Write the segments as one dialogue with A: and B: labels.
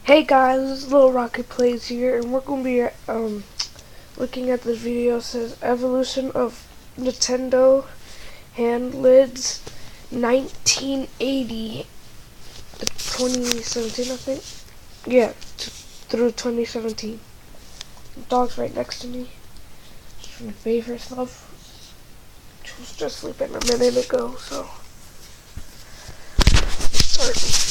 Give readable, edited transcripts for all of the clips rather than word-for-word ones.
A: Hey guys, this is Little Rocket Plays here, and we're going to be looking at this video. It says Evolution of Nintendo Hand Lids 1980 to 2017, I think. Yeah, through 2017. The dog's right next to me. It's my favorite stuff. She was just sleeping a minute ago, so. Sorry.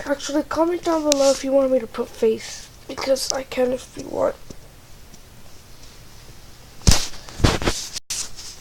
A: Actually, comment down below if you want me to put face, because I can if you want.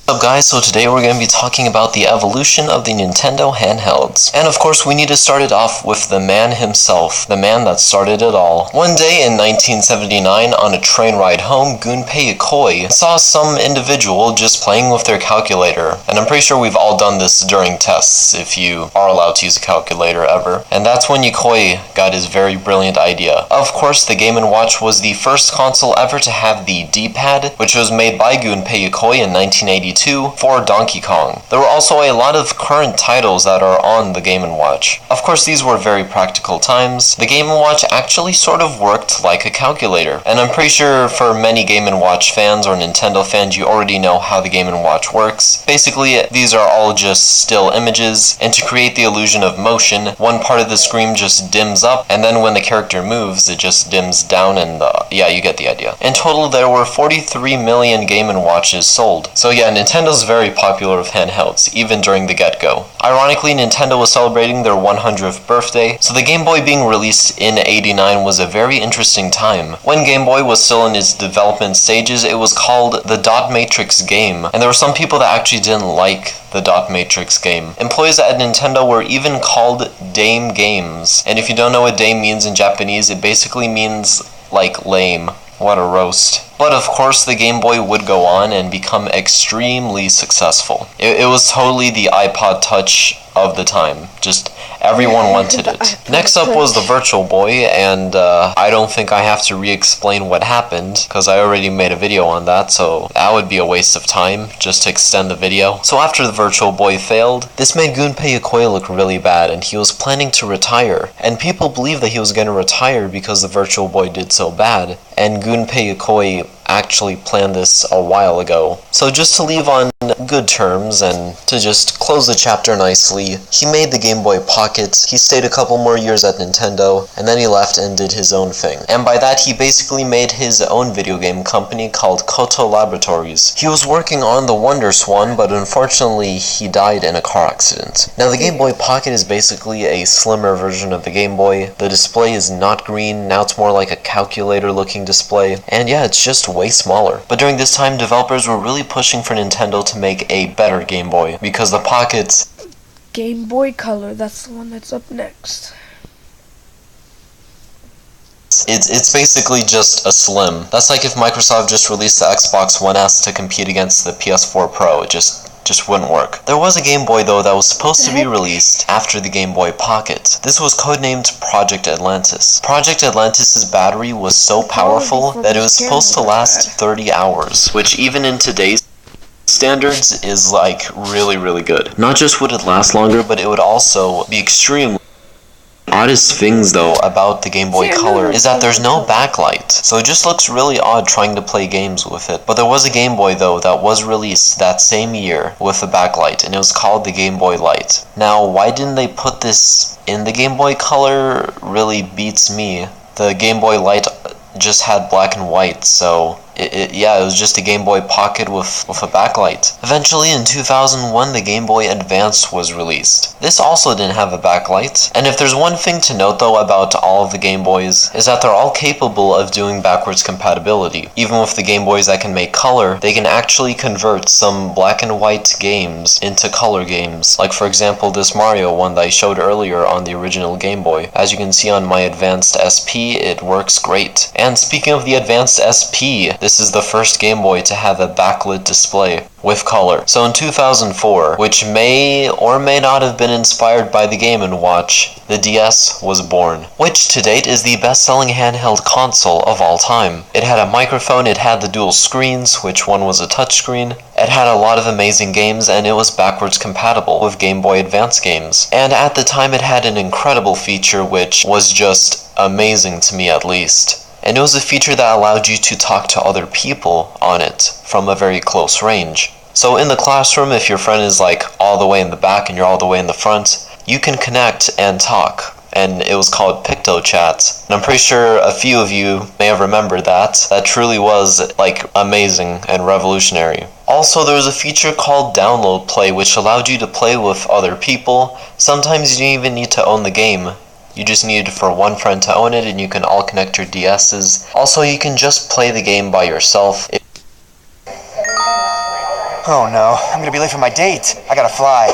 B: What's up guys, so today we're going to be talking about the evolution of the Nintendo handhelds. And of course we need to start it off with the man himself, the man that started it all. One day in 1979 on a train ride home, Gunpei Yokoi saw some individual just playing with their calculator. And I'm pretty sure we've all done this during tests, if you are allowed to use a calculator ever. And that's when Yokoi got his very brilliant idea. Of course, the Game & Watch was the first console ever to have the D-pad, which was made by Gunpei Yokoi in 1982 for Donkey Kong. There were also a lot of current titles that are on the Game & Watch. Of course, these were very practical times. The Game & Watch actually sort of worked like a calculator, and I'm pretty sure for many Game & Watch fans or Nintendo fans, you already know how the Game & Watch works. Basically, these are all just still images, and to create the illusion of motion, one part of the screen just dims up, and then when the character moves, it just dims down, and yeah, you get the idea. In total, there were 43 million Game & Watches sold. So yeah, Nintendo's very popular with handhelds, even during the get-go. Ironically, Nintendo was celebrating their 100th birthday, so the Game Boy being released in '89 was a very interesting time. When Game Boy was still in its development stages, it was called the Dot Matrix game, and there were some people that actually didn't like the Dot Matrix game. Employees at Nintendo were even called Dame Games, and if you don't know what Dame means in Japanese, it basically means like lame. What a roast. But of course, the Game Boy would go on and become extremely successful. It was totally the iPod Touch of the time. Just everyone wanted it. Next up was the Virtual Boy, and I don't think I have to re-explain what happened, because I already made a video on that, so that would be a waste of time, just to extend the video. So after the Virtual Boy failed, this made Gunpei Yokoi look really bad, and he was planning to retire. And people believed that he was going to retire because the Virtual Boy did so bad, and Gunpei Yokoi actually planned this a while ago. So just to leave on good terms and to just close the chapter nicely, he made the Game Boy Pocket, he stayed a couple more years at Nintendo, and then he left and did his own thing. And by that, he basically made his own video game company called Koto Laboratories. He was working on the Wonder Swan, but unfortunately, he died in a car accident. Now, the Game Boy Pocket is basically a slimmer version of the Game Boy. The display is not green, now it's more like a calculator-looking display, and yeah, it's just way smaller. But during this time, developers were really pushing for Nintendo to make a better Game Boy, because the Pocket...
A: Game Boy Color, that's the one that's up next.
B: It's basically just a slim. That's like if Microsoft just released the Xbox One S to compete against the PS4 Pro. It just wouldn't work. There was a Game Boy though that was supposed to be released after the Game Boy Pocket. This was codenamed Project Atlantis. Project Atlantis' battery was so powerful that it was supposed to last 30 hours, which even in today's standards is like really good. Not just would it last longer, but it would also be extremely... Oddest things though about the Game Boy Color is that there's no backlight, so it just looks really odd trying to play games with it. But there was a Game Boy though that was released that same year with a backlight, and it was called the Game Boy Light. Now, why didn't they put this in the Game Boy Color really beats me. The Game Boy Light just had black and white, so it was just a Game Boy Pocket with a backlight. Eventually, in 2001, the Game Boy Advance was released. This also didn't have a backlight, and if there's one thing to note though about all of the Game Boys, is that they're all capable of doing backwards compatibility. Even with the Game Boys that can make color, they can actually convert some black and white games into color games. Like for example, this Mario one that I showed earlier on the original Game Boy. As you can see on my Advanced SP, it works great. And speaking of the Advanced SP, This is the first Game Boy to have a backlit display with color. So in 2004, which may or may not have been inspired by the Game & Watch, the DS was born, which to date is the best-selling handheld console of all time. It had a microphone, it had the dual screens, which one was a touchscreen. It had a lot of amazing games, and it was backwards compatible with Game Boy Advance games. And at the time it had an incredible feature which was just amazing to me, at least. And it was a feature that allowed you to talk to other people on it from a very close range. So in the classroom, if your friend is like all the way in the back and you're all the way in the front, you can connect and talk. And it was called PictoChat. And I'm pretty sure a few of you may have remembered that. That truly was like amazing and revolutionary. Also, there was a feature called Download Play, which allowed you to play with other people. Sometimes you didn't even need to own the game. You just needed for one friend to own it, and you can all connect your DS's. Also, you can just play the game by yourself.
C: Oh no, I'm gonna be late for my date. I gotta fly.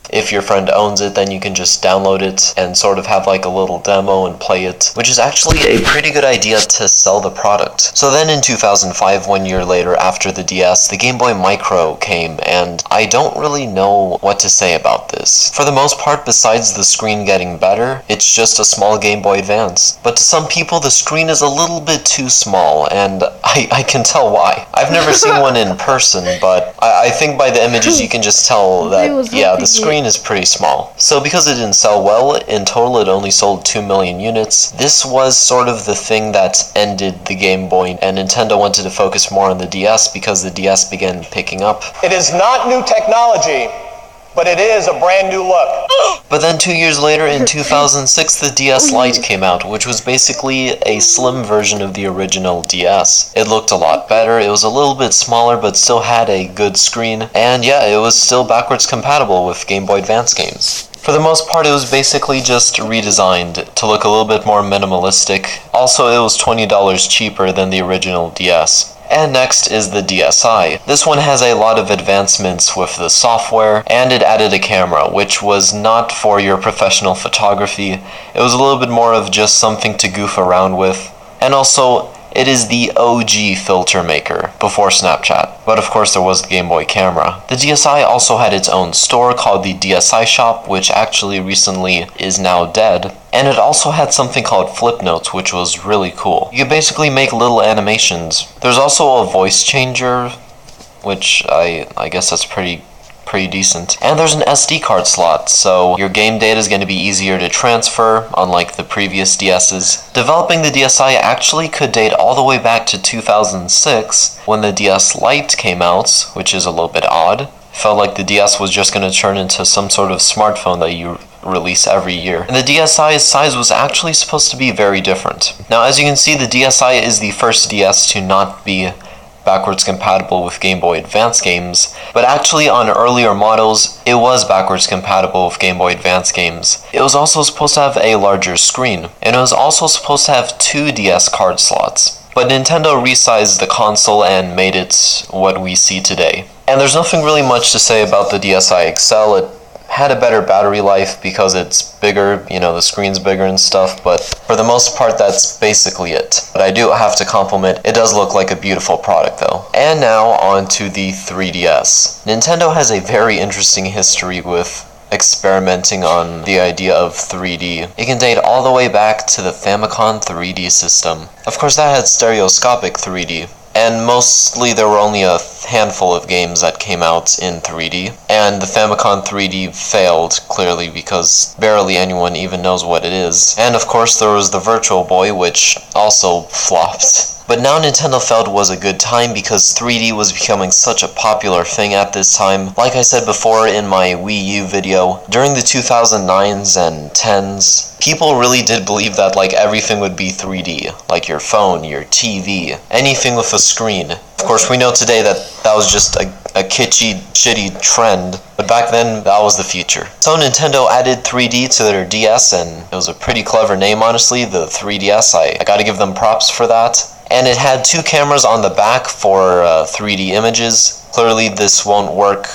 B: If your friend owns it, then you can just download it and sort of have like a little demo and play it, which is actually a pretty good idea to sell the product. So then in 2005, 1 year later after the DS, the Game Boy Micro came, and I don't really know what to say about this. For the most part, besides the screen getting better, it's just a small Game Boy Advance. But to some people, the screen is a little bit too small, and I can tell why. I've never seen one in person, but I think by the images you can just tell that, yeah, the screen is pretty small. So because it didn't sell well, in total it only sold 2 million units. This was sort of the thing that ended the Game Boy, and Nintendo wanted to focus more on the DS because the DS began picking up.
D: It is not new technology, but it is a brand new look.
B: But then 2 years later, in 2006, the DS Lite came out, which was basically a slim version of the original DS. It looked a lot better, it was a little bit smaller, but still had a good screen, and yeah, it was still backwards compatible with Game Boy Advance games. For the most part, it was basically just redesigned to look a little bit more minimalistic. Also, it was $20 cheaper than the original DS. And next is the DSi. This one has a lot of advancements with the software, and it added a camera, which was not for your professional photography. It was a little bit more of just something to goof around with. And also, it is the OG filter maker, before Snapchat. But of course there was the Game Boy camera. The DSi also had its own store called the DSi Shop, which actually recently is now dead. And it also had something called Flip Notes, which was really cool. You could basically make little animations. There's also a voice changer, which I guess that's pretty decent. And there's an SD card slot, so your game data is going to be easier to transfer, unlike the previous DS's. Developing the DSi actually could date all the way back to 2006, when the DS Lite came out, which is a little bit odd. Felt like the DS was just going to turn into some sort of smartphone that you release every year. And the DSi's size was actually supposed to be very different. Now, as you can see, the DSi is the first DS to not be backwards compatible with Game Boy Advance games, but actually on earlier models, it was backwards compatible with Game Boy Advance games. It was also supposed to have a larger screen, and it was also supposed to have 2 DS card slots. But Nintendo resized the console and made it what we see today. And there's nothing really much to say about the DSi XL. It had a better battery life because it's bigger, you know, the screen's bigger and stuff, but for the most part that's basically it. But I do have to compliment, it does look like a beautiful product though. And now on to the 3DS. Nintendo has a very interesting history with experimenting on the idea of 3D. It can date all the way back to the Famicom 3D system. Of course that had stereoscopic 3D. And mostly there were only a handful of games that came out in 3D. And the Famicom 3D failed, clearly, because barely anyone even knows what it is. And of course there was the Virtual Boy, which also flopped. But now Nintendo felt it was a good time because 3D was becoming such a popular thing at this time. Like I said before in my Wii U video, during the 2009s and 10s, people really did believe that like everything would be 3D. Like your phone, your TV, anything with a screen. Of course we know today that that was just a kitschy, shitty trend, but back then that was the future. So Nintendo added 3D to their DS, and it was a pretty clever name honestly, the 3DS. I gotta give them props for that. And it had 2 cameras on the back for 3D images. Clearly this won't work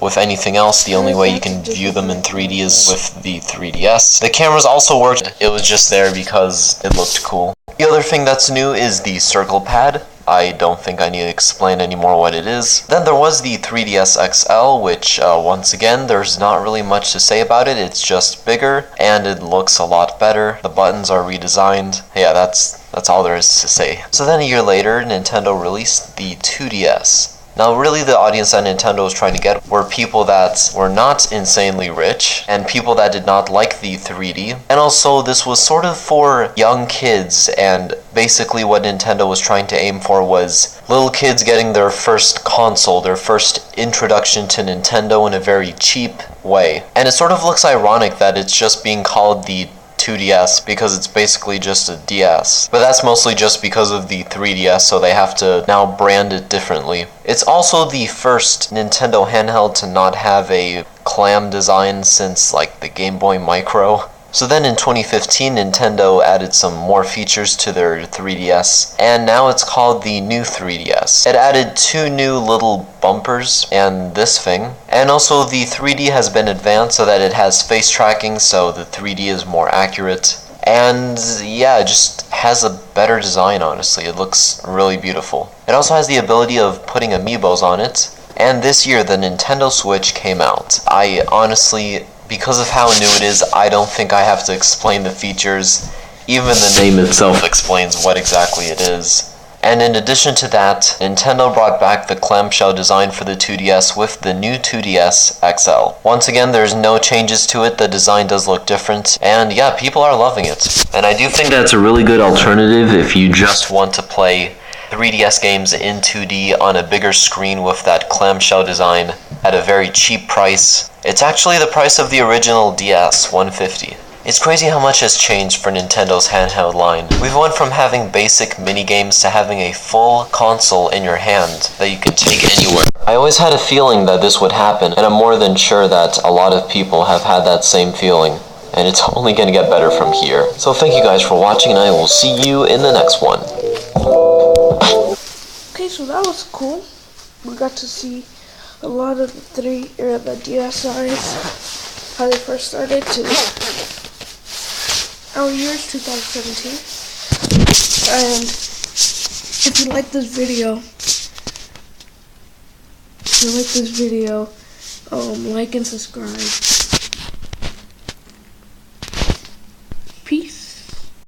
B: with anything else. The only way you can view them in 3D is with the 3DS. The cameras also worked. It was just there because it looked cool. The other thing that's new is the circle pad. I don't think I need to explain anymore what it is. Then there was the 3DS XL, which once again, there's not really much to say about it. It's just bigger and it looks a lot better. The buttons are redesigned. Yeah, that's all there is to say. So then a year later, Nintendo released the 2DS. Now really the audience that Nintendo was trying to get were people that were not insanely rich and people that did not like the 3D. And also this was sort of for young kids, and basically what Nintendo was trying to aim for was little kids getting their first console, their first introduction to Nintendo in a very cheap way. And it sort of looks ironic that it's just being called the 2DS because it's basically just a DS. But that's mostly just because of the 3DS, so they have to now brand it differently. It's also the first Nintendo handheld to not have a clam design since like the Game Boy Micro. So then in 2015, Nintendo added some more features to their 3DS, and now it's called the new 3DS. It added 2 new little bumpers and this thing, and also the 3D has been advanced so that it has face tracking, so the 3D is more accurate. And yeah, it just has a better design, honestly. It looks really beautiful. It also has the ability of putting amiibos on it, and this year the Nintendo Switch came out. I honestly, because of how new it is, I don't think I have to explain the features. Even the name itself explains what exactly it is. And in addition to that, Nintendo brought back the clamshell design for the 2DS with the new 2DS XL. Once again, there's no changes to it, the design does look different, and yeah, people are loving it. And I do think that's a really good alternative if you just want to play 3DS games in 2D on a bigger screen with that clamshell design at a very cheap price. It's actually the price of the original DS, $150. It's crazy how much has changed for Nintendo's handheld line. We've went from having basic minigames to having a full console in your hand that you can take anywhere. I always had a feeling that this would happen, and I'm more than sure that a lot of people have had that same feeling. And it's only going to get better from here. So thank you guys for watching, and I will see you in the next one.
A: Okay, so that was cool. We got to see a lot of the DSIs, how they first started to our years 2017. And if you like this video, like and subscribe.